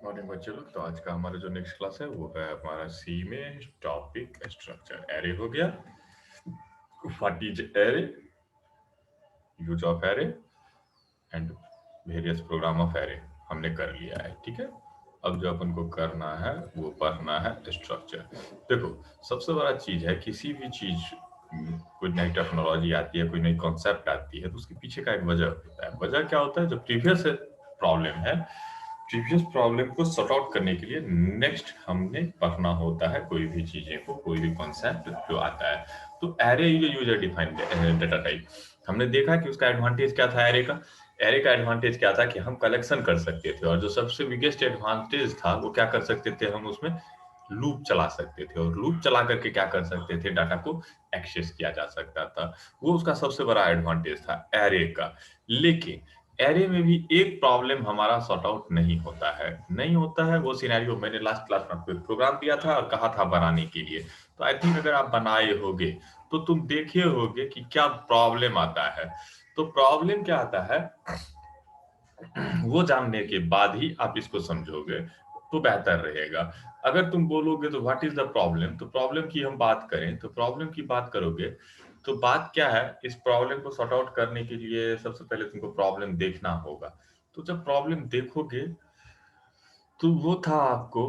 Morning बच्चे लोग। तो आज का हमारा जो नेक्स्ट क्लास है वो है हमारा सी में टॉपिक स्ट्रक्चर। एरे हो गया, what is array, use of array and various program of array हमने कर लिया है। ठीक है, अब जो अपन को करना है वो पढ़ना है स्ट्रक्चर। देखो, सबसे बड़ा चीज है किसी भी चीज, कोई नई टेक्नोलॉजी आती है, कोई नई कॉन्सेप्ट आती है, तो उसके पीछे का एक वजह होता है। वजह क्या होता है? जो प्रीवियस प्रॉब्लम है, प्रीवियस प्रॉब्लम को सॉर्ट आउट करने के लिए नेक्स्ट हमने पढ़ना होता है कोई भी चीजें को, कोई भी कॉन्सेप्ट जो आता है। तो array is user defined data type. हमने देखा कि उसका एडवांटेज क्या था एरे का। एरे का एडवांटेज क्या था कि हम कलेक्शन कर सकते थे, और जो सबसे बिगेस्ट एडवांटेज था वो क्या कर सकते थे, हम उसमें लूप चला सकते थे, और लूप चला करके क्या कर सकते थे, डाटा को एक्सेस किया जा सकता था। वो उसका सबसे बड़ा एडवांटेज था एरे का। लेकिन एरे में भी एक प्रॉब्लम हमारा सॉर्ट आउट नहीं होता है। वो सिनेरियो मैंने लास्ट क्लास में आपको एक प्रोग्राम दिया था और कहा था बनाने के लिए। तो आई थिंक अगर आप बनाए होगे तो तुम देखे होगे कि क्या प्रॉब्लम आता है। तो प्रॉब्लम क्या आता है वो जानने के बाद ही आप इसको समझोगे तो बेहतर रहेगा। अगर तुम बोलोगे तो व्हाट इज द प्रॉब्लम, तो प्रॉब्लम की हम बात करें, तो प्रॉब्लम की बात करोगे तो बात क्या है, इस प्रॉब्लम को सॉर्ट आउट करने के लिए सबसे पहले तुमको प्रॉब्लम देखना होगा। तो जब प्रॉब्लम देखोगे तो वो था आपको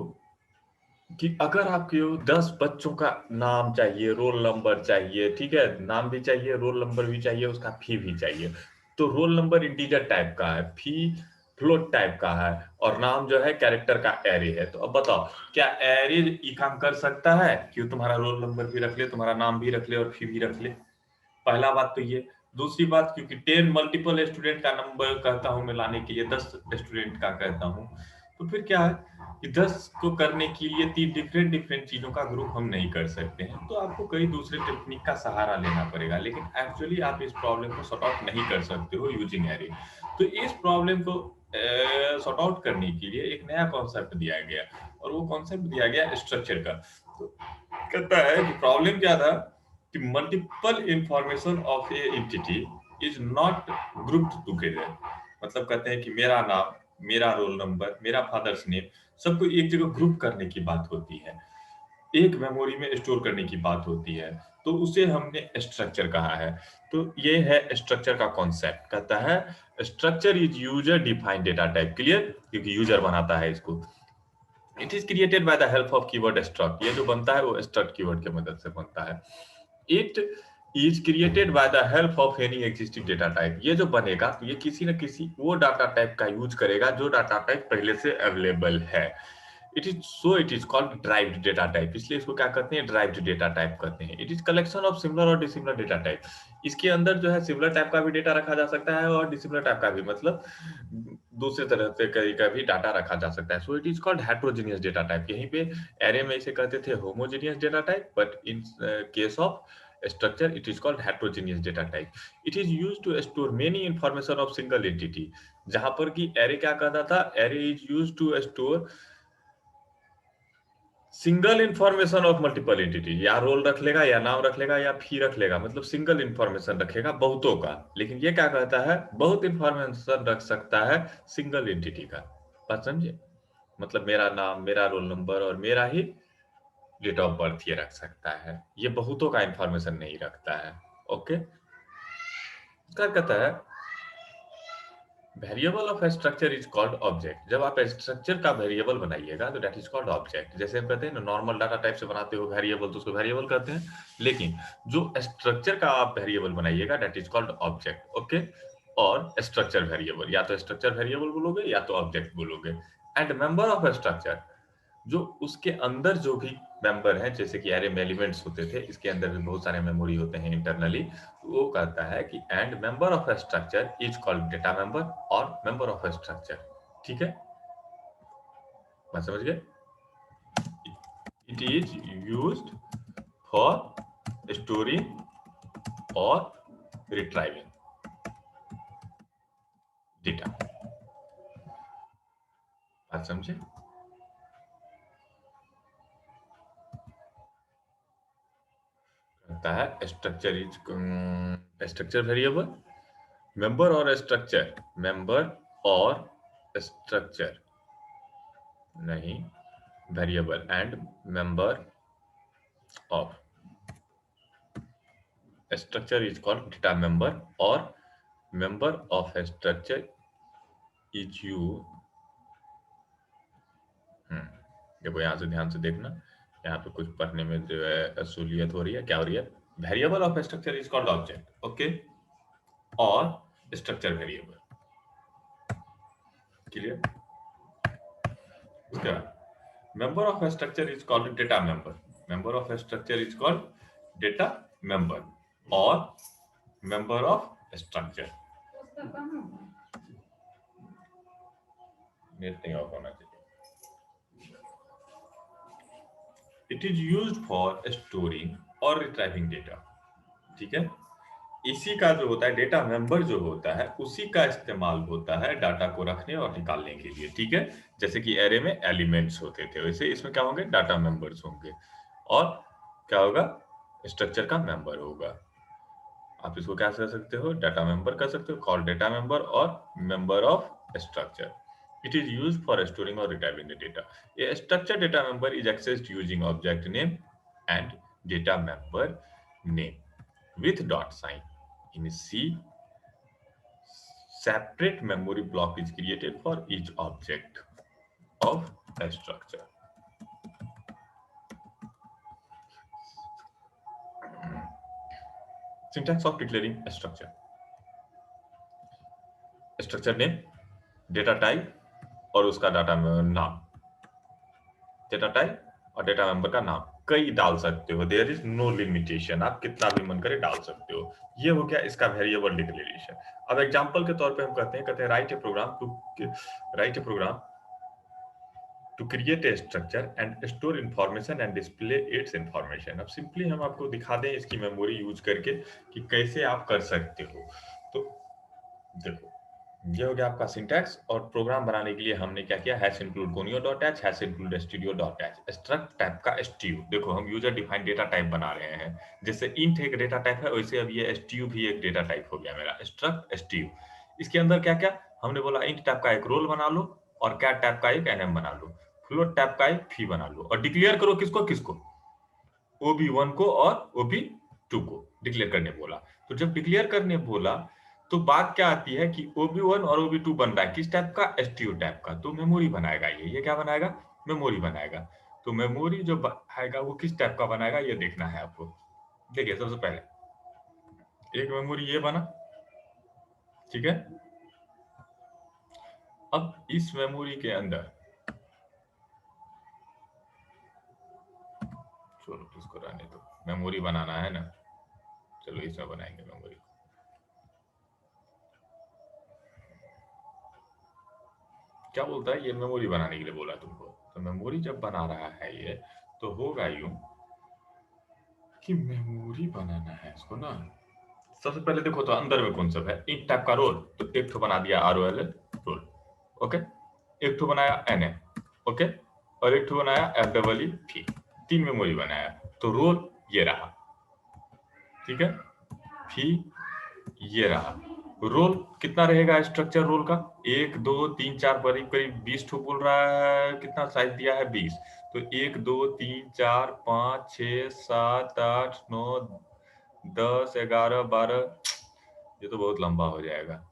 कि अगर आपके 10 बच्चों का नाम चाहिए, रोल नंबर चाहिए, ठीक है, नाम भी चाहिए, रोल नंबर भी चाहिए, उसका फी भी चाहिए। तो रोल नंबर इंटीजर टाइप का है, फी फ्लोट टाइप का है, और नाम जो है कैरेक्टर का एरे है। तो अब बताओ, क्या एरे ये काम कर सकता है कि तुम्हारा रोल नंबर भी रख ले, तुम्हारा नाम भी रख ले और फी भी रख ले? पहला बात तो ये। दूसरी बात, क्योंकि 10 मल्टीपल स्टूडेंट का नंबर कहता हूं मैं लाने के लिए, 10 स्टूडेंट का कहता हूं, तो फिर क्या है कि 10 को करने के लिए 3 डिफरेंट डिफरेंट चीजों का ग्रुप हम नहीं कर सकते हैं। तो आपको कई दूसरे टेक्निक का सहारा लेना पड़ेगा, लेकिन एक्चुअली आप इस प्रॉब्लम को सॉर्ट आउट नहीं कर सकते हो यूजिंग एरे। तो इस प्रॉब्लम को सॉर्ट आउट करने के लिए एक नया कॉन्सेप्ट दिया गया, और वो कॉन्सेप्ट दिया गया स्ट्रक्चर का। तो कहता है कि प्रॉब्लम क्या था कि multiple information of A entity is not grouped together. मतलब कहते हैं कि मेरा नाम, मेरा रोल नंबर, मेरा फादर्स नेम, सबको एक जगह ग्रुप करने की बात होती है, एक मेमोरी में स्टोर करने की बात होती है। तो उसे हमने स्ट्रक्चर कहा है। तो ये है स्ट्रक्चर का कॉन्सेप्ट। कहता है structure is user defined data type. Clear? क्योंकि यूजर बनाता है इसको। It is created by the help of keyword struct. ये जो बनता है वो स्ट्रक्ट कीवर्ड की मदद से बनता है। It is created by the help of any existing data type. ये जो बनेगा तो ये किसी न किसी वो डाटा टाइप का यूज करेगा जो डाटा टाइप पहले से अवेलेबल है। It is called derived data type. इसलिए इसको क्या कहते हैं, ड्राइव्ड डेटा टाइप कहते हैं। It is collection of similar और डिसिमिलर डेटा टाइप। इसके अंदर जो है सिमिलर टाइप का भी डेटा रखा जा सकता है और डिसिमिलर टाइप का भी, मतलब दूसरे तरह से का भी डाटा रखा जा सकता है। सो it is called heterogeneous data type. यहीं पे एरे में इसे कहते थे homogeneous data type, but in case of structure it is called heterogeneous data type. It is used to store many information of single entity. जहां पर कि array क्या कहता था, array is used to store single information of multiple entity. या role रख लेगा, या नाम रख लेगा, या फी रख लेगा, मतलब सिंगल इंफॉर्मेशन रखेगा बहुतों का। लेकिन ये क्या कहता है, बहुत इंफॉर्मेशन रख सकता है सिंगल एंटिटी का। बात समझे? मतलब मेरा नाम, मेरा रोल नंबर और मेरा ही डेट ऑफ बर्थ ये रख सकता है, ये बहुतों का इंफॉर्मेशन नहीं रखता है। ओके, क्या कहता है, variable of structure is called object. जब आप स्ट्रक्चर का वेरिएबल बनाइएगा तो दैट इज कॉल्ड ऑब्जेक्ट। जैसे हम कहते हैं ना, नॉर्मल डाटा टाइप से बनाते हो वेरिएबल तो उसको वेरिएबल कहते हैं, लेकिन जो स्ट्रक्चर का आप वेरिएबल बनाइएगा that is called object. Okay, और स्ट्रक्चर वेरिएबल, या तो स्ट्रक्चर वेरिएबल बोलोगे या तो ऑब्जेक्ट बोलोगे। एंड मेंबर ऑफ स्ट्रक्चर, जो उसके अंदर जो भी मेंबर है, जैसे कि एरे में एलिमेंट्स होते थे, इसके अंदर भी बहुत सारे मेमोरी होते हैं इंटरनली। वो कहता है कि and member of structure is called data member और मेंबर ऑफ स्ट्रक्चर। ठीक है, बात समझ गए? It is used for storing और रिट्राइविंग डेटा। बात समझे? कहता है स्ट्रक्चर वेरिएबल, मेंबर और स्ट्रक्चर, मेंबर और स्ट्रक्चर नहीं, variable and member of structure is called data member, और member of structure is you. देखो यहाँ से ध्यान से देखना, यहाँ पे कुछ पढ़ने में जो है असुलियत हो रही है। क्या हो रही है? Variable of structure is called object, okay, और स्ट्रक्चर वेरिएबल। क्लियर? उसके बाद member of a structure is called data member. Member of a structure is called data member or member of structure. Net नहीं of होना चाहिए। It is used for storing or retrieving data. ठीक है, इसी का जो होता है डेटा मेंबर जो होता है उसी का इस्तेमाल होता है डाटा को रखने और निकालने के लिए। ठीक है, जैसे कि एरे में एलिमेंट्स होते थे, वैसे इसमें क्या होंगे? डाटा मेंबर्स होंगे, और क्या होगा? स्ट्रक्चर का मेंबर होगा। आप इसको क्या कह सकते हो? डाटा मेंबर कह सकते हो, कॉल डेटा मेंबर, और member of structure. It is used for storing or retrieving the data. A structured data member is accessed using object name and data member name with dot sign. In C, separate memory block is created for each object of a structure. Syntax of declaring a structure. Structure name, data type और उसका data नाम। Data type और data member का नाम कई डाल सकते हो, देयर इज नो लिमिटेशन, आप कितना भी मन करे डाल सकते हो। ये हो गया इसका वेरिएबल डिक्लेरेशन। अब एग्जांपल के तौर पे हम कहते हैं write a program to create a structure and store information and display its information. अब सिंपली हम आपको दिखा दें इसकी मेमोरी यूज करके कि कैसे आप कर सकते हो। तो देखो, ये हो गया आपका सिंटैक्स, और प्रोग्राम बनाने के लिए हमने क्या किया? Hash include conio dot h, hash include studio dot h, struct type का स्टू। देखो हम यूजर डिफाइंड डेटा टाइप बना रहे हैं, जैसे इंट एक डेटा टाइप है वैसे अब ये स्टू भी एक डेटा टाइप हो गया मेरा, स्ट्रक्ट स्टू। इसके अंदर क्या क्या हमने बोला? इंट टाइप का एक रोल बना लो, और कैट टाइप का एक एनएम बना लो, फ्लोट टाइप का एक फी बना लो, और डिक्लेयर करो किसको किसको? OB1 को और OB2 को डिक्लेयर करने बोला। तो जब डिक्लेयर करने बोला तो बात क्या आती है कि OB1 और OB2 बन रहा है किस टाइप का? STU टाइप का। तो मेमोरी बनाएगा ये क्या बनाएगा? मेमोरी बनाएगा। तो मेमोरी जो आएगा वो किस टाइप का बनाएगा ये देखना है आपको। देखिए सबसे पहले एक मेमोरी ये बना, ठीक है। अब इस मेमोरी के अंदर चलो इसको रहने दो, मेमोरी बनाना है ना, चलो इसमें बनाएंगे मेमोरी। क्या बोलता है? ये मेमोरी बनाने के लिए बोला तुमको। तो मेमोरी जब बना रहा है ये, तो होगा यूं कि मेमोरी बनाना है इसको ना। सबसे पहले देखो तो अंदर में कौन सा है? इंट टाइप का रोल, तो एक तो बना दिया ROL रोल, ओके। एक तो बनाया NM, ओके, और एक तो बनाया FEE फी। 3 मेमोरी बनाया। तो रोल ये रहा, ठीक है, फी ये रहा। रोल कितना रहेगा? स्ट्रक्चर रोल का 1 2 3 4 करीब करीब 20 ठो बोल रहा है। कितना साइज दिया है? 20। तो 1 2 3 4 5 6 7 8 9 10 11 12, ये तो बहुत लंबा हो जाएगा।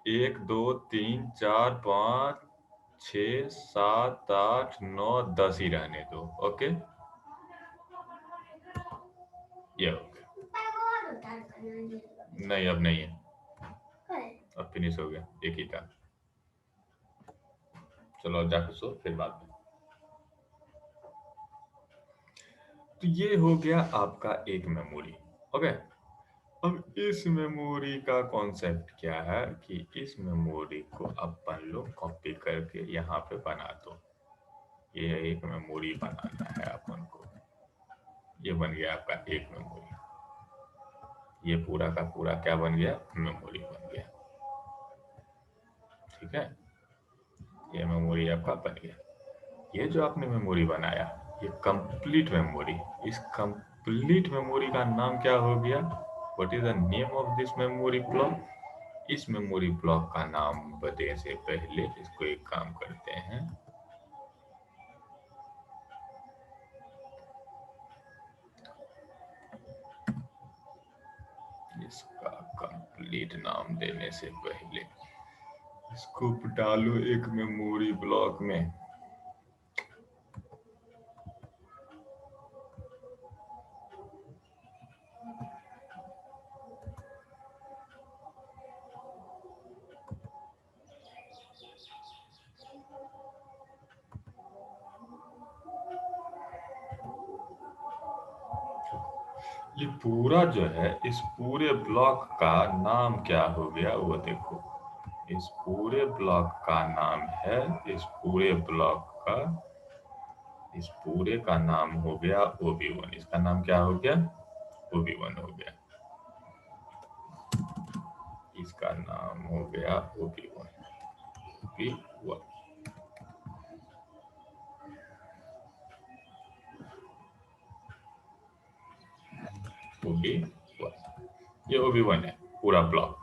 1 2 3 4 5 6 7 8 9 10 ही रहने दो, ओके। ये हो गया। नहीं अब नहीं है, अब फिनिश हो गया, एक ही था। चलो अब जाके सो, फिर बाद में। तो ये हो गया आपका एक मेमोरी, ओके। अब इस मेमोरी का कॉन्सेप्ट क्या है कि इस मेमोरी को अपन लोग कॉपी करके यहाँ पे बना दो। ये एक मेमोरी बनाना है अपन को। ये बन गया आपका एक मेमोरी। ये पूरा का पूरा क्या बन गया? मेमोरी बन गया, ठीक है। ये मेमोरी आपका बन गया। ये जो आपने मेमोरी बनाया ये कंप्लीट मेमोरी, इस कंप्लीट मेमोरी का नाम क्या हो गया? What is the name of this memory block? इस मेमोरी ब्लॉक का नाम बताने से पहले इसको एक काम करते हैं, इसका कंप्लीट नाम देने से पहले इसको डालो एक मेमोरी ब्लॉक में। ये पूरा जो है, इस पूरे ब्लॉक का नाम क्या हो गया वो देखो। इस पूरे ब्लॉक का नाम है, इस पूरे ब्लॉक का, इस पूरे का नाम हो गया OB1। इसका नाम क्या हो गया? OB1 हो गया। इसका नाम हो गया OB1। OB1 OB1, ये OB1 है पूरा ब्लॉक।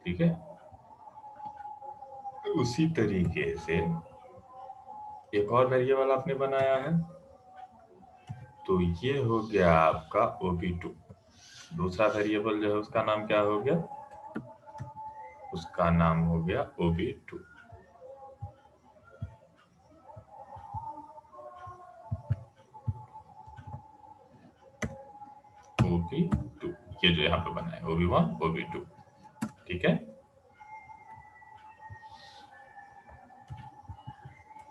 ठीक है, उसी तरीके से एक और वेरिएबल आपने बनाया है, तो ये हो गया आपका OB2। दूसरा वेरिएबल जो है उसका नाम क्या हो गया? उसका नाम हो गया OB2। OB2 ये जो यहाँ पे बना है OB1 OB2। ठीक है,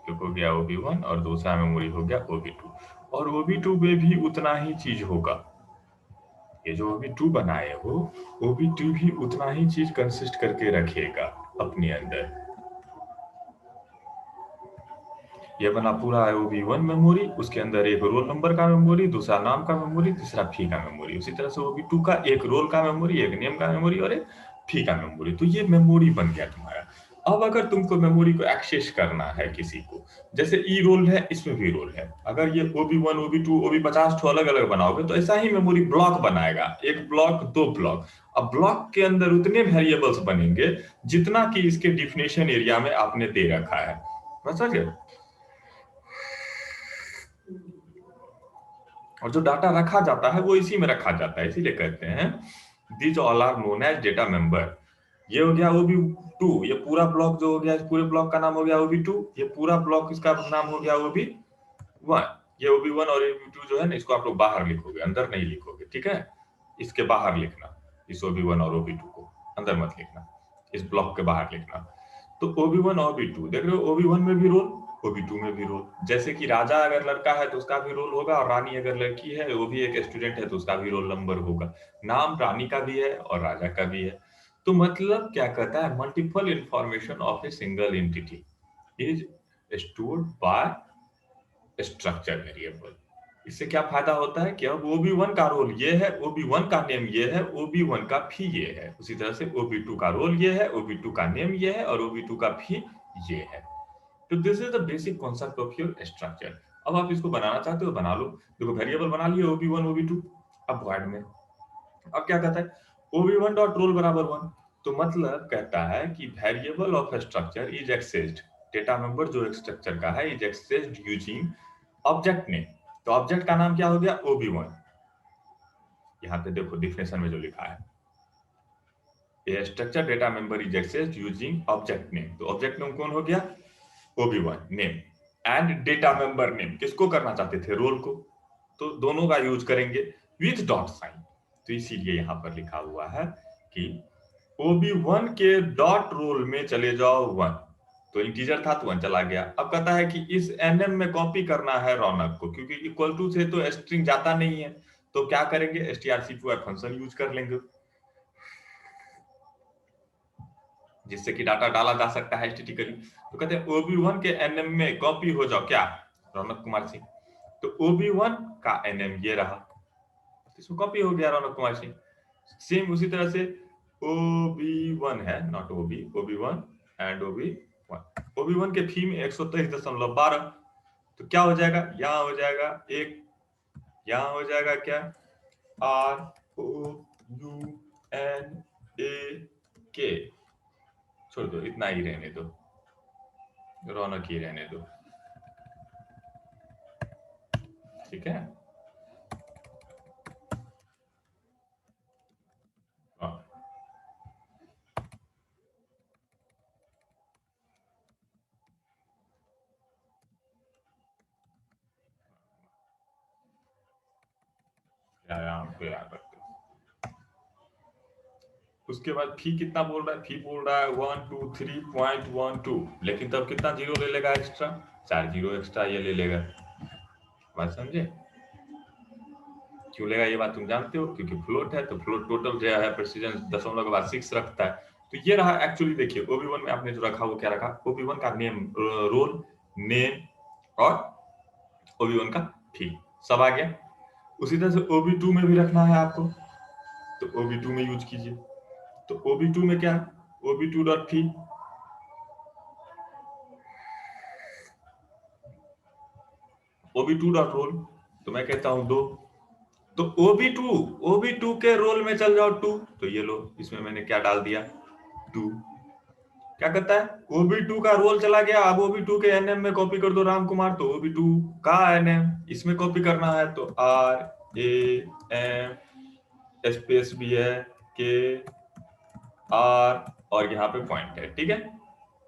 एक हो गया OB1 और दूसरा मेमोरी हो गया OB2। और OB2 में भी उतना ही चीज होगा। ये जो OB2 बनाए हो, OB2 भी उतना ही चीज कंसिस्ट करके रखेगा अपने अंदर। ये बना पूरा OB1 मेमोरी, उसके अंदर एक रोल नंबर का मेमोरी, दूसरा नाम का मेमोरी, तीसरा फी का मेमोरी। उसी तरह से OB2 का एक रोल का मेमोरी, एक नेम का मेमोरी और एक फी का मेमोरी। तो ये मेमोरी बन गया तुम्हारा। अब अगर तुमको मेमोरी को एक्सेस करना है किसी को, जैसे ई रोल है, इसमें भी रोल है, अगर ये OB1 OB2 OB50 ठो अलग अलग बनाओगे तो ऐसा ही मेमोरी ब्लॉक बनाएगा। एक ब्लॉक, दो ब्लॉक। अब ब्लॉक के अंदर उतने वेरिएबल्स बनेंगे जितना कि इसके डिफिनेशन एरिया में आपने दे रखा है। समझ गए? और जो डाटा रखा जाता है वो इसी में रखा जाता है, इसीलिए कहते हैं these all are known as data member. ये हो गया OB2। ये पूरा ब्लॉक जो हो गया, इस पूरे ब्लॉक का नाम हो गया OB2। ये पूरा ब्लॉक इसका नाम हो गया OB1। ये OB1 और OB2 जो है ना, इसको आप लोग बाहर लिखोगे, अंदर नहीं लिखोगे। ठीक है, इसके बाहर लिखना, इस OB1 और OB2 को अंदर मत लिखना, इस ब्लॉक के बाहर लिखना। तो OB1 और OB2 देख रहे हो, OB1 में भी रोल, OB2 में भी रोल। जैसे कि राजा अगर लड़का है तो उसका भी रोल होगा, और रानी अगर लड़की है, वो भी एक स्टूडेंट है, तो उसका भी रोल नंबर होगा। नाम रानी का भी है और राजा का भी है। तो मतलब क्या कहता है, multiple information of a single entity is stored bye structure variable. इससे क्या फायदा होता है कि अब OB1 का रोल ये है, OB1 का नेम ये है, OB1 का फी ये है। उसी तरह से OB2 का रोल ये है, OB2 का नेम ये है और OB2 का फी ये है। तो this is the basic concept of your structure. अब आप इसको बनाना चाहते हो बना लो। देखो वेरिएबल बना लिए OB1 OB2। अब वर्ड में अब क्या कहता है, OB1 डॉट रोल बराबर 1। तो मतलब कहता है कि variable of structure is accessed, data member जो स्ट्रक्चर का है, is accessed using object name. तो ऑब्जेक्ट का नाम क्या हो गया, OB1। यहाँ पे देखो डिफिनेशन में जो लिखा है, a structure data member is accessed using object name. तो ऑब्जेक्ट नेम कौन हो गया, OB1 name and data member name. किसको करना चाहते थे, रोल को, तो दोनों का यूज करेंगे विथ डॉट साइन। तो इसीलिए यहां पर लिखा हुआ है कि OB1 के डॉट रोल में चले जाओ 1। तो इंटीजर था तो 1 चला गया। अब कहता है कि इस NM में कॉपी करना है रौनक को, क्योंकि इक्वल टू से तो स्ट्रिंग जाता नहीं है, तो क्या करेंगे, strcpy फंक्शन यूज कर लेंगे, जिससे कि डाटा डाला जा सकता है स्टैटिकली। तो कहते हैं OB1 के NM में कॉपी हो जाओ, क्या, रौनक कुमार सिंह। तो OB1 का NM ये रहा, इसमें कॉपी हो गया रौनक कुमार सिंह। सेम उसी तरह से OB1 है, नॉट OB1 एंड OB1 के फी में 123.12। तो क्या हो जाएगा, यहाँ हो जाएगा एक, यहाँ हो जाएगा क्या, ROUNAK छोड़ दो, इतना ही रहने दो, रौनक ही रहने दो, ठीक है। हाँ, यहाँ पे याद रखते हो। उसके बाद फी कितना बोल रहा है, फी बोल रहा है 123.12, लेकिन तब कितना जीरो ले लेगा एक्स्ट्रा, 4 जीरो एक्स्ट्रा ये ले लेगा। बात समझे? क्यों लेगा ये बात तुम जानते हो, क्योंकि फ्लोट है, तो फ्लोट टोटल जो है प्रेसिडेंस दशमलव के बाद 6 रखता है। तो ये रहा एक्चुअली, देखिए ओबी1 में आपने जो रखा वो क्या रखा, ओबी1 का नेम, रोल नेम और ओबी1 का फी, सब आ गया। उसी तरह से ओबी2 में भी रखना है आपको, तो ओबी2 में यूज कीजिए। तो ओबी2 में क्या, ओबी2 डॉट फी, ओबी2 डॉट रोल, तो मैं कहता हूं 2, तो ओबी2 के रोल में चल जाओ 2, तो ये लो इसमें मैंने क्या डाल दिया 2। क्या कहता है, ओबी2 का रोल चला गया, अब ओबी2 के एनएम में कॉपी कर दो राम कुमार, तो ओबी2 का एनएम इसमें कॉपी करना है, तो आर ए एम स्पेस भी है के आर और यहाँ पे पॉइंट है, ठीक है।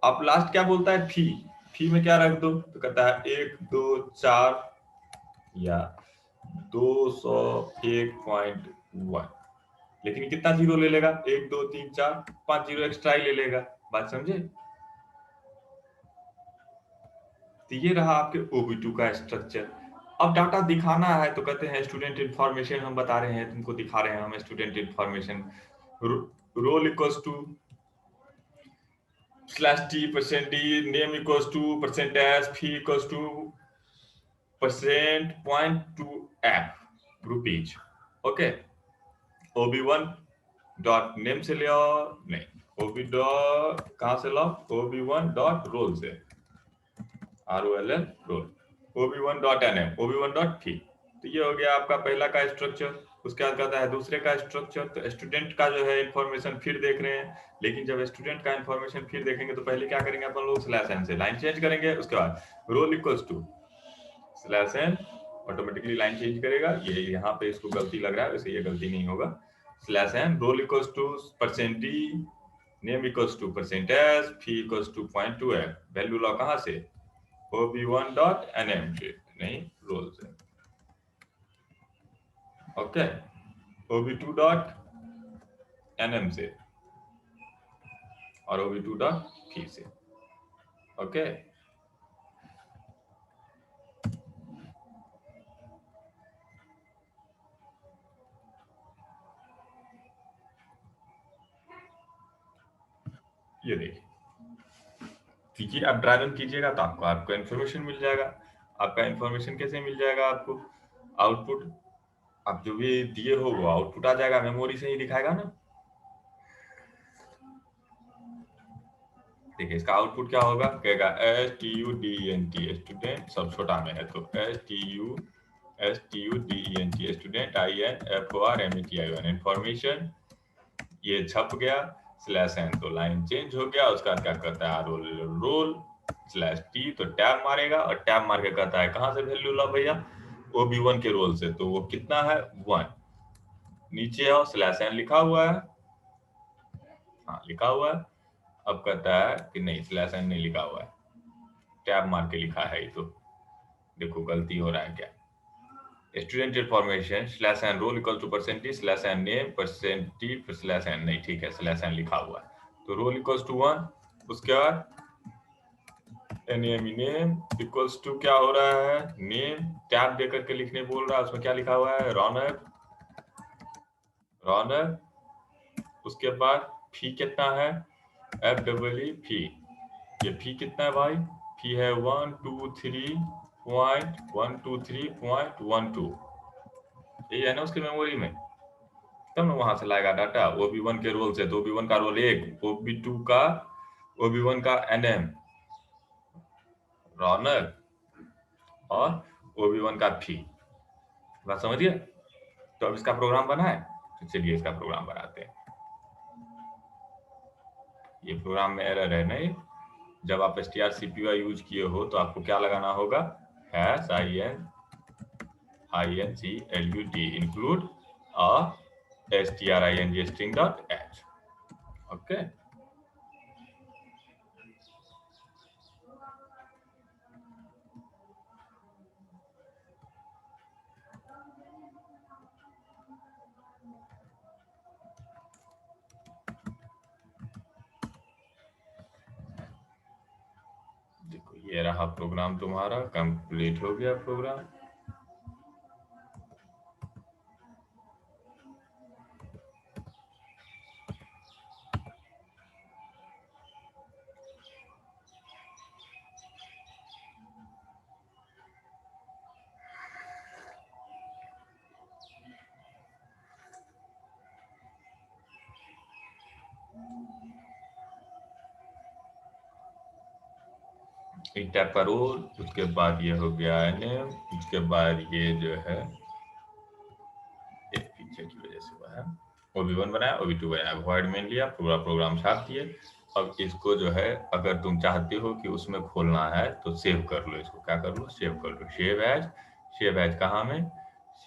अब लास्ट क्या बोलता है, फी, फी में क्या रख दो, तो कहता है 1 2 4 या 201.1, लेकिन कितना जीरो ले लेगा, 1 2 3 4 5 जीरो एक्स्ट्रा ही ले लेगा। बात समझे? तो ये रहा आपके ओबी2 का स्ट्रक्चर। अब डाटा दिखाना है तो कहते हैं स्टूडेंट इंफॉर्मेशन हम बता रहे हैं, तुमको दिखा रहे हैं हम student information, roll equals to /t%d, name equals to %s, fee equals to %.2f rupees, okay. OB1 dot name से ले आओ, नहीं ओबी डॉट कहां से लाओ, ओबी1 डॉट रोल से, ROLL roll, OB1 dot NM, OB1 dot fee. तो ये हो गया आपका पहला का स्ट्रक्चर। उसके बाद कहता है दूसरे का स्ट्रक्चर, तो स्टूडेंट का जो है इंफॉर्मेशन फिर देख रहे हैं, लेकिन जब स्टूडेंट का इंफॉर्मेशन फिर देखेंगे तो पहले क्या करेंगे अपन लोग, /n से लाइन चेंज करेंगे, उसके बाद roll equals to /n, automatically line change करेगा। ये यहाँ पे इसको गलती लग रहा है, वैसे ये गलती नहीं होगा, /n roll equals to %d, name equals to %s, fee equals to 0.2f, value लो कहाँ से, ओबी1 डॉट एनएम से, नहीं रोल से, ओके, ओबी2 डॉट एनएम से और ओबी2 डॉट फी से, ओके। ये देखिए, देखिए आप ड्राई रन कीजिएगा तो आपको आपका इंफॉर्मेशन मिल जाएगा। आपका इंफॉर्मेशन कैसे मिल जाएगा आपको, आउटपुट आप जो भी दिए हो वो आउटपुट आ जाएगा, मेमोरी से ही दिखाएगा ना। देखिए इसका आउटपुट क्या होगा, कहेगा STUDENT, स्टूडेंट, सब छोटा में है तो STUDENT, स्टूडेंट, INFORMATION, इंफॉर्मेशन, ये छप गया, /n तो लाइन चेंज हो गया। उसका क्या करता है, रोल रोल /t, तो टैब मारेगा और टैब मार के कहता है कहां से वैल्यू ला भैया, ओबी1 के रोल से, तो वो कितना है 1, नीचे आओ /n लिखा हुआ है, हाँ लिखा हुआ है। अब कहता है कि नहीं /n नहीं लिखा हुआ है, टैब मार के लिखा है, ये तो देखो गलती हो रहा है क्या, student information /n roll equal to %t /n name %t फिर /n, नहीं ठीक है /n लिखा हुआ है, तो रोल इक्वल्स टू 1, उसके बाद नेम इक्वल्स टू क्या हो रहा है, नेम टैब देकर के लिखने बोल रहा है, उसमें क्या लिखा हुआ है, रौनक, रौनक। उसके बाद फी कितना है, FEE फी, ये फी कितना है भाई, फी है 123.123.12, ये है ना उसकी मेमोरी में, तब ना वहां से लाएगा डाटा ओबी1 के रोल से, तो ओबी1 का रोल 1, ओबी1 का एनएम रौनक और ओबी1 का फी। बात समझिए? तो अब इसका प्रोग्राम बना है, तो चलिए इसका प्रोग्राम बनाते हैं। ये प्रोग्राम में एरर है नहीं। जब आप strcpy यूज किए हो तो आपको क्या लगाना होगा, #inclut include a string string dot h। Okay, देखो ये रहा प्रोग्राम तुम्हारा, कंप्लीट हो गया प्रोग्राम। एक टैप करो, उसके बाद ये हो गया नेम, उसके बाद ये जो है एक फीचर की वजह से हुआ है, OB1 बनाया, OB2 बनाया, वॉइड मेन लिया, पूरा प्रोग्राम छाप दिए। अब इसको जो है अगर तुम चाहते हो कि उसमें खोलना है तो सेव कर लो, इसको क्या कर लो, सेव कर लो। सेव एज कहाँ में,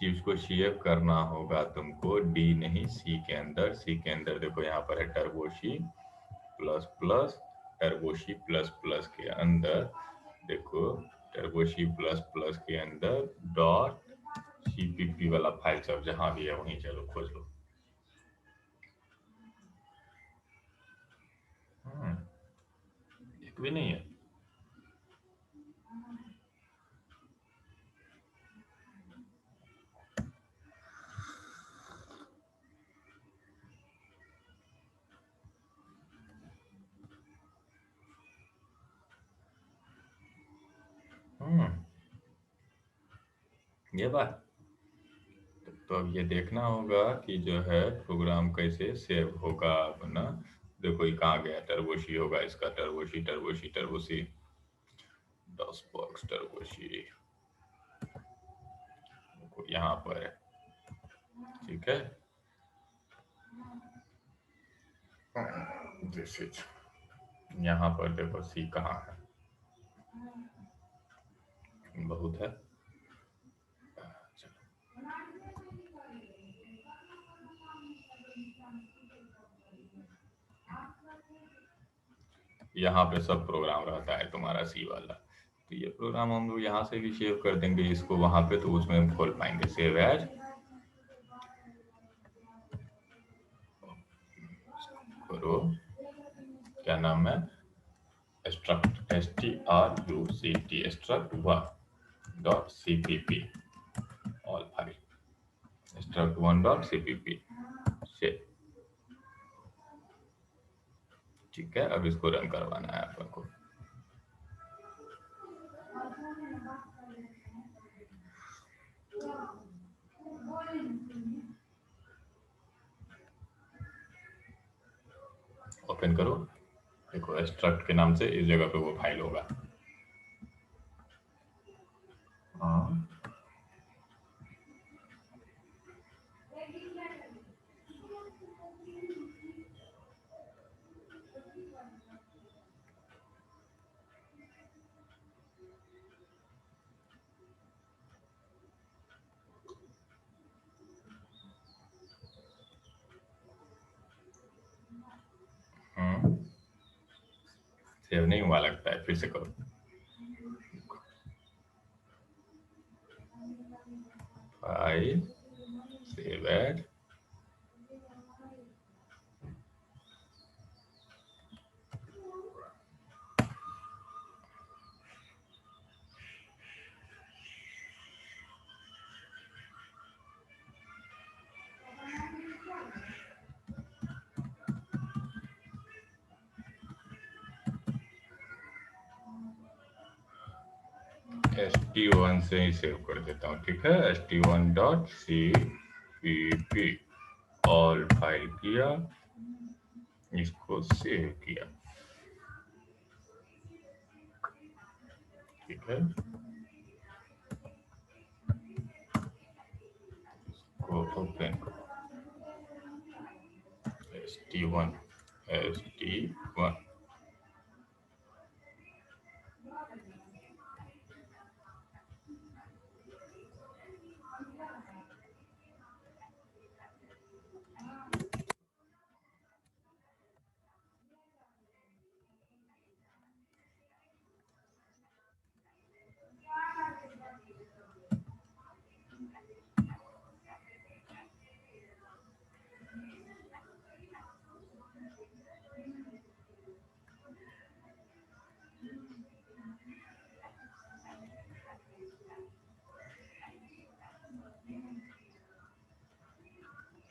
इसको सेव करना होगा तुमको डी नहीं सी के अंदर। सी के अंदर देखो यहाँ पर है टर्बोशी प्लस प्लस, टर्बोशी प्लस प्लस के अंदर देखो, टर्बोशी प्लस प्लस के अंदर डॉट सीपीपी वाला फाइल सब जहां भी है वहीं चलो खोज लो। एक भी नहीं है। ये बात तो अब ये देखना होगा कि जो है प्रोग्राम कैसे सेव होगा अपना। देखो ये कहाँ गया, टर्बोशी होगा इसका, टर्बोशी टर्बोशी टर्बोशी डॉस बॉक्स टर्बोशी यहाँ पर है, ठीक है। दिस इज, यहाँ पर देखो सी कहाँ है, बहुत है। यहाँ पे सब प्रोग्राम रहता है तुम्हारा सी वाला, तो ये प्रोग्राम हम लोग यहाँ से भी सेव कर देंगे इसको वहां पे, तो उसमें हम खोल पाएंगे। सेव एज करो, क्या नाम है, struct struct1.cpp all file, struct1.cpp से, ठीक है। अब इसको रन करवाना है अपन को। ओपन करो, देखो struct के नाम से इस जगह पे वो फाइल होगा। हाँ, सेव नहीं हुआ लगता है, फिर से करो। फाइल सेव एज, st1 से ही सेव कर देता हूँ, ठीक है। st1.cpp ऑल फाइल किया, इसको सेव किया, ठीक है। इसको ओपन करो, st1 st 1।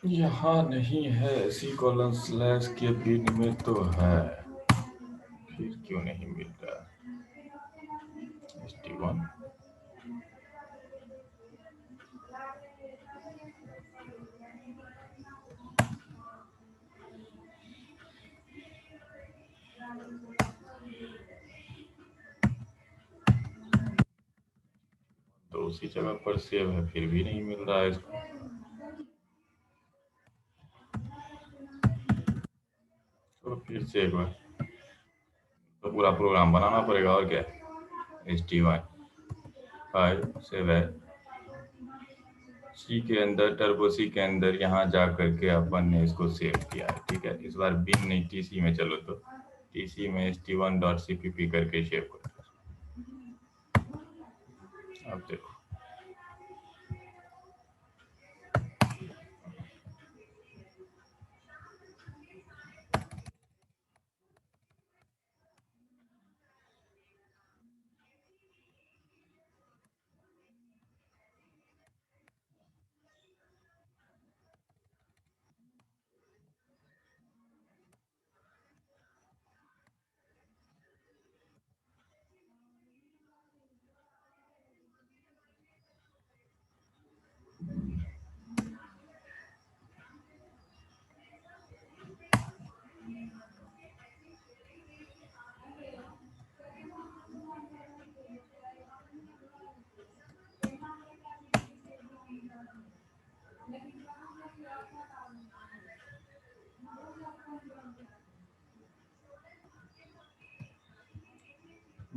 यहाँ नहीं है, सी कॉलन स्लैश के पिन में तो है, फिर क्यों नहीं मिल रहा? ST1 तो उसी जगह पर सेव है, फिर भी नहीं मिल रहा है इसको। तो फिर से एक बार तो पूरा प्रोग्राम बनाना पड़ेगा, और क्या। ST1 5 7 सी के अंदर, टर्बो सी के अंदर यहाँ जा करके अपन ने इसको सेव किया है, ठीक है। इस बार बिन नहीं TC में चलो, तो TC में ST1.cpp करके सेव करो। अब देखो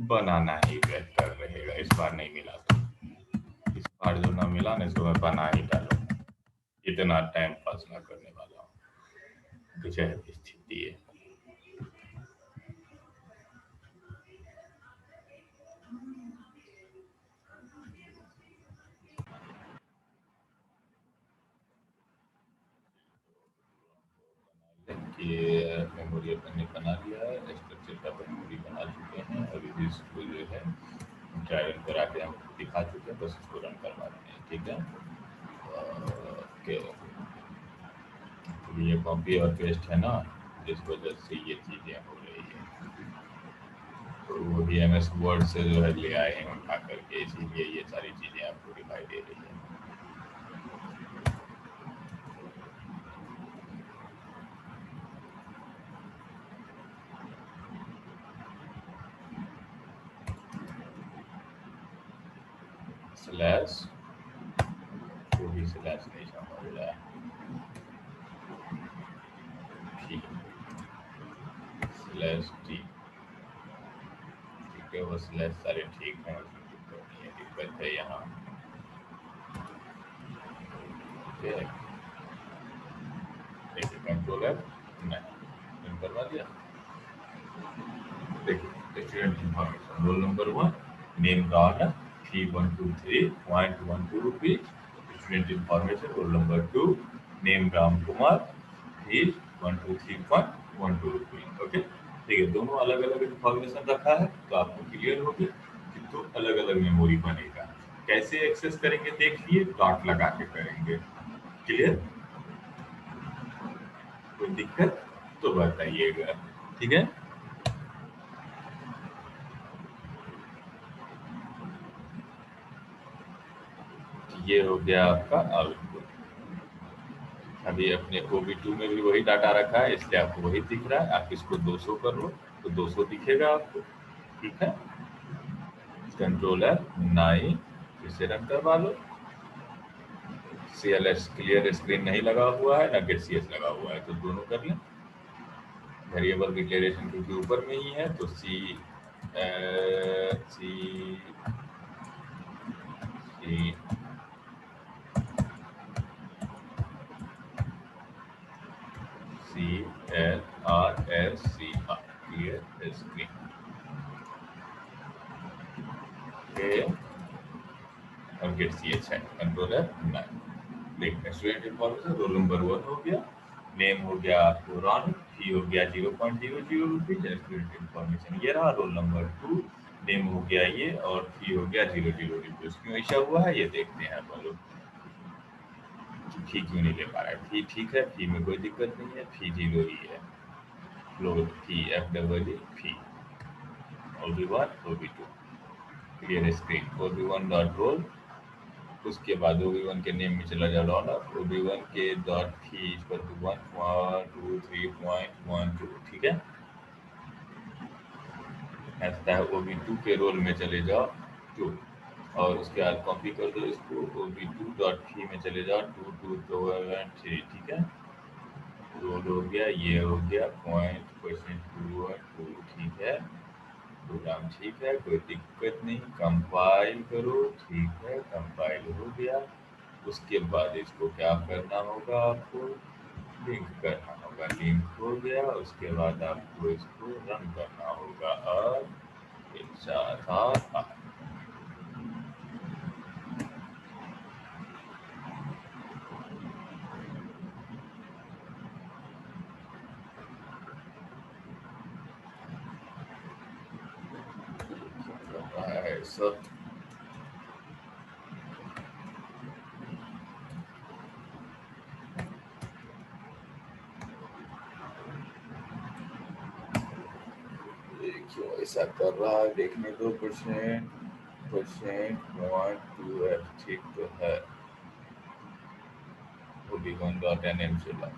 बनाना ही बेहतर रहेगा, इस बार नहीं मिला तो इस बार जो ना मिला ना, इसको मैं बना ही डालूंगा, इतना टाइम पास ना करने वाला हूँ, कुछ ऐसी स्थिति है। ये मेमोरी अपन ने बना लिया है, स्ट्रक्चर का मेमोरी बना चुके हैं, अभी इसको जो है ड्राइव करा के हम दिखा चुके हैं, बस इसको रन करवा रहे हैं, ठीक है। ओके, ये कॉपी और पेस्ट है ना, जिस वजह से ये चीज़ें हो रही है, तो वो भी MS वर्ड से जो है ले आए हैं उठा करके, इसीलिए ये सारी चीज़ें आपको दिखाई दे रही है। स्लैश को भी स्लैश नहीं समझ रहा है, ठीक स्लैश टी, ठीक है, वो स्लैश सारे ठीक हैं, उसमें दिक्कत नहीं है, दिक्कत है यहाँ, ठीक है। देखिए कंट्रोलर नहीं करवा दिया, देखिए student information roll number 1 name guard 3123.12 rupees, student information roll number 2 name Ram Kumar fees 123.12 rupees, okay. ठीक है, दोनों अलग अलग इन्फॉर्मेशन रखा है, तो आपको क्लियर हो गया कि तो अलग अलग मेमोरी बनेगा। कैसे एक्सेस करेंगे देखिए, डॉट लगा के करेंगे, क्लियर। कोई दिक्कत तो बताइएगा, ठीक है। ये हो गया आपका आउटपुट। अभी अपने OB2 में भी वही डाटा रखा है, इसलिए आपको वही दिख रहा है। आप इसको 200 कर लो तो 200 दिखेगा आपको, ठीक है। कंट्रोलर 9 फिर से रन करवा लो। CLS क्लियर स्क्रीन नहीं लगा हुआ है ना, गेट CS लगा हुआ है, तो दोनों कर लें। वेरिएबल डिक्लेरेशन क्योंकि ऊपर में ही है तो सी सी सी CLRSCR क्लियर स्क्रीन और गेट CH है कंट्रोलर 9। देखते हैं स्टूडेंट इन्फॉर्मेशन रोल नंबर 1 हो गया, नेम हो गया आपको रॉन, फी हो गया 0.00 रुपीज, स्टूडेंट इन्फॉर्मेशन ये रहा, रोल नंबर 2 नेम हो गया ये और फी हो गया 00 रुपीज। क्यों ऐसा हुआ है ये देखते हैं आप लोग, फी क्यों नहीं ले पा रहा है। फी ठीक है, फी में कोई दिक्कत नहीं है, फी 0 ही है। फ्लोट फी FEE फी OB1 OB2 clear screen OB1 dot roll, उसके बाद OB1 के नेम में चला जाओ डॉलर, OB1 के डॉट फी इक्वल टू 123.12 ठीक है। ऐसा है OB2 के रोल में चले जाओ 2 और उसके बाद कॉपी कर दो इसको, OB2 डॉट फी में चले जाओ 223 ठीक है। रोल हो गया, ये हो गया .2 ठीक है, प्रोग्राम ठीक है, कोई दिक्कत नहीं, कंपाइल करो ठीक है, कंपाइल हो गया। उसके बाद इसको क्या करना होगा, आपको लिंक करना होगा, लिंक हो गया। उसके बाद आपको इसको रन करना होगा और एक साथ सब क्यों ऐसा कर रहा है देखने दो। %1 ठीक तो है, OB1.NM चला।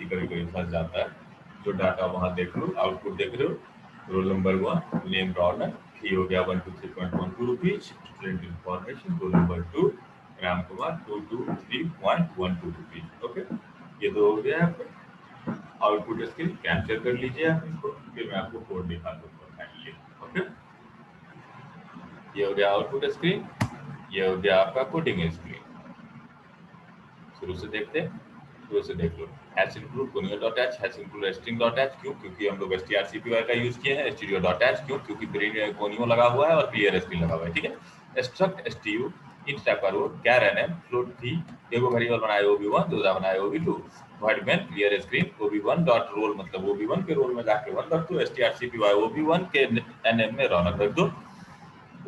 कभी फंस जाता है। जो डाटा वहां देख लो, आउटपुट देख रहे हो, रोल नंबर 1 नेम रॉनर, फी हो गया 123.12 rupees, student information roll number 2 Ram Kumar 223.12 rupees. Okay, ये तो हो गया आपका आउटपुट स्क्रीन। कैप्चर कर लीजिए आप इसको, फिर मैं आपको कोड दिखा दूंगा। ओके, ये हो गया आउटपुट स्क्रीन, ये हो गया आपका कोडिंग स्क्रीन। शुरू से देखते हैं, शुरू से देख लो। Hash include conio.h, hash include string.h, क्यों? क्योंकि हम लोग strcpy का यूज किए हैं। stereo.h क्यों? क्योंकि conio लगा हुआ है और clear string लगा हुआ है, ठीक है। struct stu int type का रोल char nm float v, एगो वेरिएबल बनाए OB1, दूसरा बनाए OB2, void main clear string OB1 dot roll, मतलब OB1 के रोल में जाके 1 रख दो, strcpy OB1 के nm में रौनक रख दो,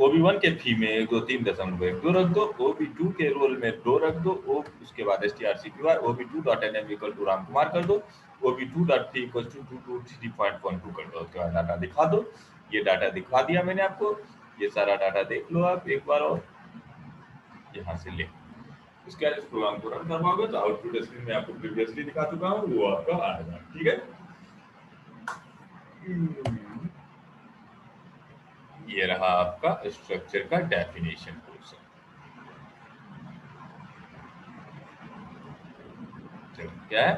OB1 के फी में 123.12 रख दो, OB2 के रोल में 2 रख दो, उसके बाद strcpy OB2.nm equal to Ram Kumar कर दो, OB2.fee इक्वल टू 223.12 कर दो। उसके बाद डाटा दिखा दो। ये डाटा दिखा दिया मैंने आपको, ये सारा डाटा देख लो आप एक बार और यहाँ से ले। उसके बाद इस प्रोग्राम को रन करवाओगे तो आउटपुट स्क्रीन में आपको प्रीवियसली दिखा चुका हूँ, वो आपका आएगा, ठीक है। ये रहा आपका स्ट्रक्चर का डेफिनेशन पोर्शन। क्या है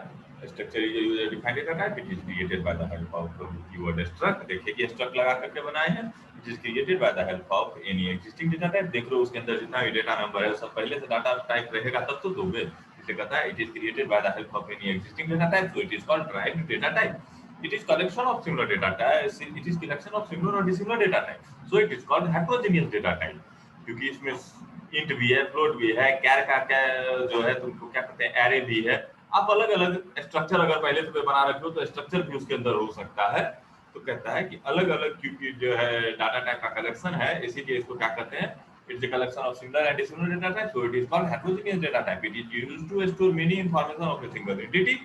structure? Is user defined data type, it is created by the help of keyword struct. देखिए कि स्ट्रक्ट लगा करके बनाए हैं, it is created by the help of any existing data type. देख लो उसके अंदर जितना भी डेटा नंबर है सब पहले से डाटा टाइप रहेगा तब तो दोगे। इसे कहता है it is created by the help of any existing data type, so it is called derived data type. It is collection of similar data type. It is collection of similar or dissimilar data type. So it is called heterogeneous data type. क्योंकि इसमें int भी है, float भी है, कैर का क्या जो है तुमको क्या कहते हैं एरे भी है। आप अलग अलग स्ट्रक्चर अगर पहले तुम्हें बना रखे हो तो स्ट्रक्चर भी उसके अंदर हो सकता है। तो कहता है कि अलग अलग क्योंकि जो है डाटा टाइप का कलेक्शन है, इसीलिए इसको क्या कहते हैं, it's a collection of similar and dissimilar data type, so it is called heterogeneous data type. It is used to store many information of a single entity.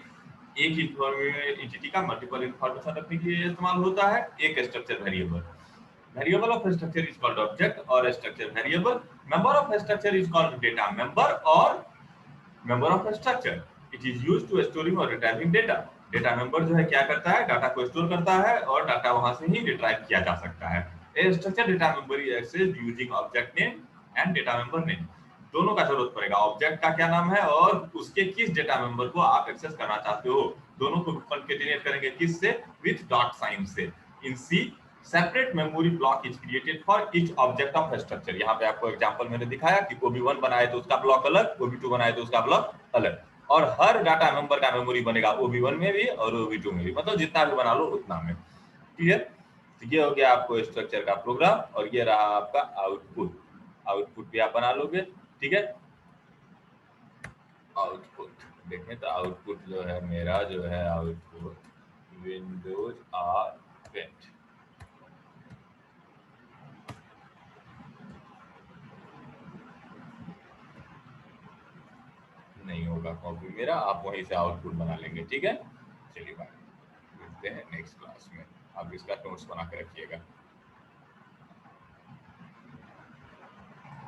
एक एंटिटी का multiple information रखने के लिए इस्तेमाल होता है। एक structure variable, variable of a structure is called object or a structure variable. Member of a structure is called data member or member of a structure. It is used to storing or retrieving data. Data member जो है क्या करता है, data को store करता है और data वहां से ही रिट्राइव किया जा सकता है। A structure data member is accessed using object name and data member name. दोनों का जरूरत पड़ेगा, ऑब्जेक्ट का क्या नाम है और उसके किस डेटा मेंबर को आप एक्सेस करना चाहते हो। दोनों को कॉन्केटिनेट करेंगे किससे, विथ डॉट साइन से। In C separate memory block is created for each object of structure. यहाँ पे आपको एग्जांपल मैंने दिखाया कि OB1 बनाए तो उसका ब्लॉक अलग, OB2 बनाए तो उसका ब्लॉक अलग, और हर डाटा मेंबर का मेमोरी बनेगा OB1 में भी और OB2 में भी, मतलब जितना भी बना लो उतना में। क्लियर? तो ये हो गया आपको स्ट्रक्चर का प्रोग्राम और ये रहा आपका आउटपुट। आउटपुट भी आप बना लोगे, ठीक है। आउटपुट देखें तो आउटपुट जो है मेरा जो है आउटपुट विंडोज आर पेंट नहीं होगा कॉपी मेरा, आप वहीं से आउटपुट बना लेंगे, ठीक है। चलिए बाय, मिलते हैं नेक्स्ट क्लास में। आप इसका नोट्स बना के रखिएगा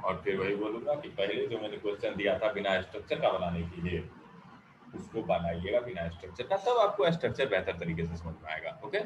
और फिर वही बोलूंगा कि पहले जो मैंने क्वेश्चन दिया था बिना स्ट्रक्चर का बनाने के लिए, उसको बनाइएगा बिना स्ट्रक्चर का, तब आपको स्ट्रक्चर बेहतर तरीके से समझ में आएगा। ओके।